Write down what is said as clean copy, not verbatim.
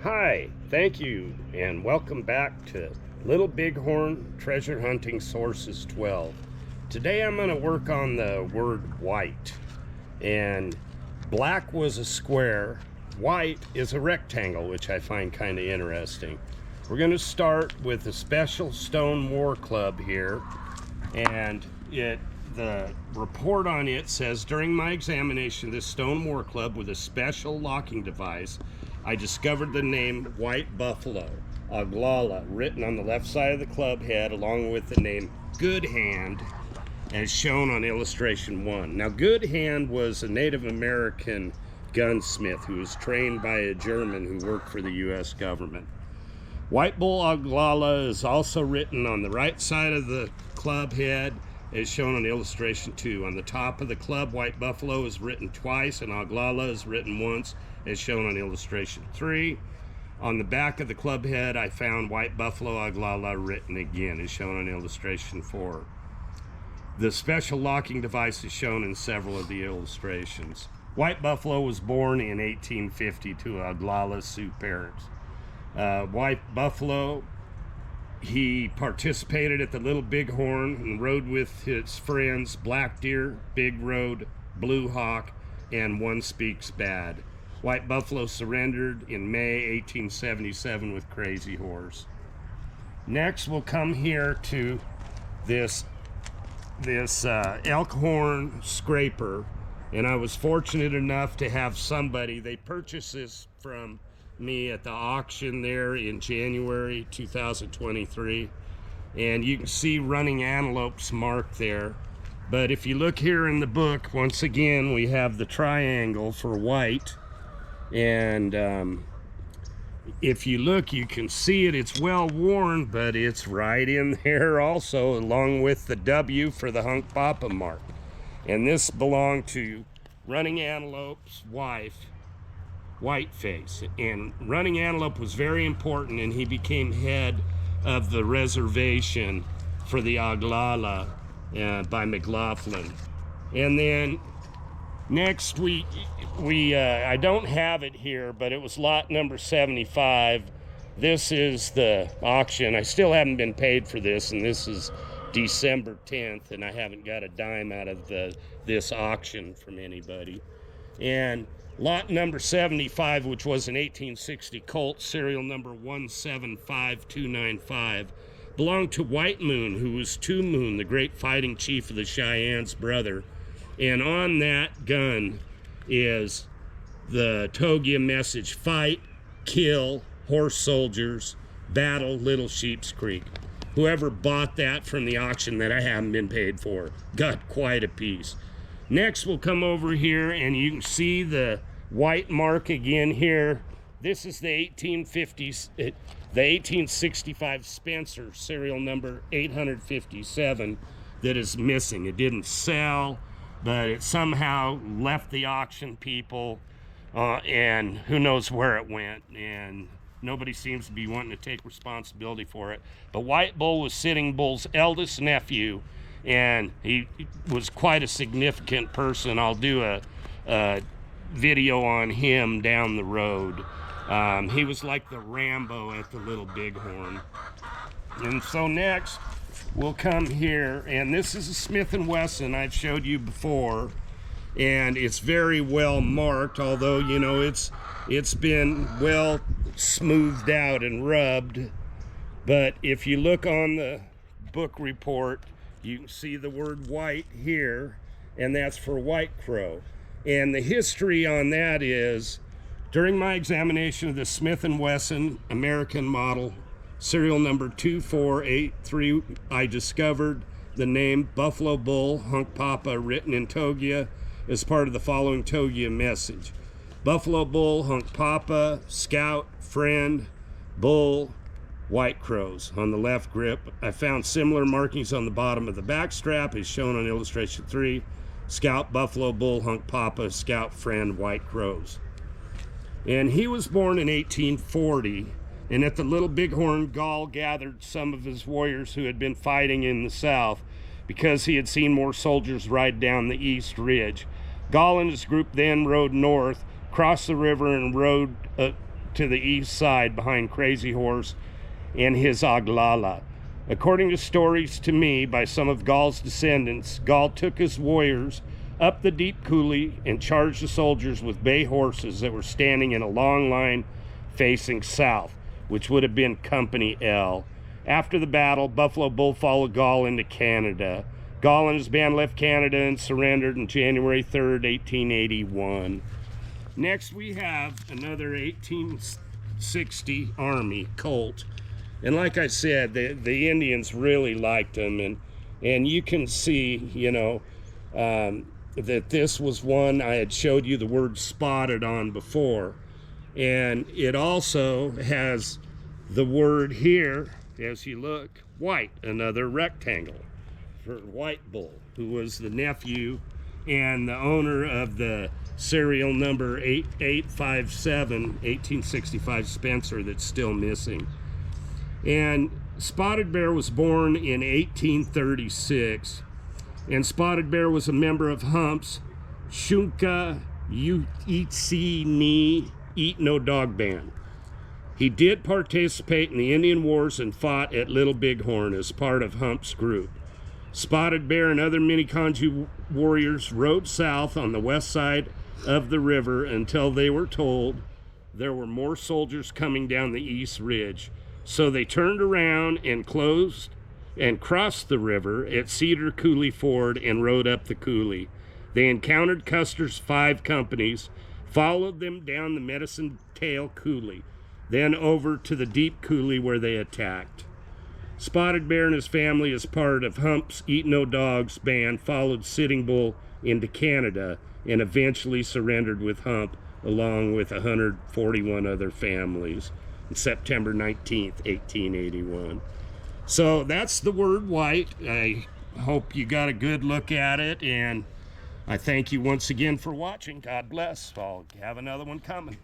Hi, thank you, and welcome back to Little Bighorn Treasure Hunting Sources 12. Today I'm going to work on the word white. And black was a square, white is a rectangle, which I find kind of interesting. We're going to start with a special stone war club here, and the report on it says, during my examination of this stone war club with a special locking device, I discovered the name White Buffalo, Oglala, written on the left side of the club head, along with the name Good Hand, as shown on illustration 1. Now, Good Hand was a Native American gunsmith who was trained by a German who worked for the U.S. government. White Bull Oglala is also written on the right side of the club head, as shown on illustration 2. On the top of the club, White Buffalo is written twice, and Oglala is written once, as shown on illustration 3. On the back of the club head, I found White Buffalo Oglala written again, as shown on illustration 4. The special locking device is shown in several of the illustrations. White Buffalo was born in 1850 to Oglala Sioux parents. White Buffalo, he participated at the Little Bighorn and rode with his friends Black Deer, Big Road, Blue Hawk, and One Speaks Bad. White Buffalo surrendered in May 1877 with Crazy Horse. Next, we'll come here to this Elkhorn Scraper, and I was fortunate enough to have somebody, they purchased this from me at the auction there in January 2023, and you can see running antelopes marked there. But if you look here in the book, once again we have the triangle for white, and if you look, you can see it's well worn, but it's right in there also, along with the W for the Hunk Papa mark. And this belonged to Running Antelope's wife, Whiteface. And Running Antelope was very important, and he became head of the reservation for the Oglala by McLaughlin. And then next I don't have it here, but it was lot number 75. This is the auction. I still haven't been paid for this, and this is December 10th, and I haven't got a dime out of this auction from anybody. And lot number 75, which was an 1860 Colt, serial number 175295, belonged to White Moon, who was Two Moon, the great fighting chief of the Cheyenne's brother. And on that gun is the Togia message: fight, kill, horse soldiers, battle, Little Sheep's Creek. Whoever bought that from the auction that I haven't been paid for got quite a piece. Next, we'll come over here, and you can see the white mark again here. This is the 1865 Spencer, serial number 857, that is missing. It didn't sell, but it somehow left the auction people, and who knows where it went, and nobody seems to be wanting to take responsibility for it. But White Bull was Sitting Bull's eldest nephew, and he was quite a significant person. I'll do a video on him down the road. He was like the Rambo at the Little Bighorn. And so next, we'll come here, and this is a Smith & Wesson I've showed you before, and it's very well marked, although, you know, it's been well smoothed out and rubbed. But if you look on the book report, you can see the word white here, and that's for White Crow. And the history on that is, during my examination of the Smith & Wesson American model, serial number 2483, I discovered the name Buffalo Bull Hunk Papa written in Togia as part of the following Togia message: Buffalo Bull Hunk Papa, Scout, Friend, Bull, White Crows. On the left grip, I found similar markings on the bottom of the back strap as shown on illustration 3. Scout, Buffalo Bull, Hunk Papa, Scout, Friend, White Crows. And he was born in 1840, and at the Little Bighorn, Gall gathered some of his warriors who had been fighting in the south because he had seen more soldiers ride down the east ridge. Gall and his group then rode north, crossed the river, and rode to the east side behind Crazy Horse and his Oglala. According to stories to me by some of Gall's descendants, Gall took his warriors up the deep coulee and charged the soldiers with bay horses that were standing in a long line facing south, which would have been Company L. After the battle, Buffalo Bull followed Gall into Canada. Gall and his band left Canada and surrendered on January 3rd, 1881. Next we have another 1860 Army Colt. And like I said, the Indians really liked them, and you can see, you know, that this was one I had showed you the word spotted on before. And it also has the word here, as you look, white, another rectangle for White Bull, who was the nephew and the owner of the serial number 8857 1865 Spencer that's still missing. And Spotted Bear was born in 1836, and Spotted Bear was a member of Hump's Shunka Uitsi Ni Eat No Dog Band. He did participate in the Indian Wars and fought at Little Bighorn as part of Hump's group. Spotted Bear and other Minneconjou warriors rode south on the west side of the river until they were told there were more soldiers coming down the east ridge. So they turned around and crossed the river at Cedar Coulee Ford and rode up the coulee. They encountered Custer's 5 companies, followed them down the Medicine Tail Coulee, then over to the deep coulee where they attacked. Spotted Bear and his family, as part of Hump's Eat No Dogs band, followed Sitting Bull into Canada and eventually surrendered with Hump along with 141 other families. September 19th, 1881. So that's the word white. I hope you got a good look at it, and I thank you once again for watching. God bless. I'll have another one coming.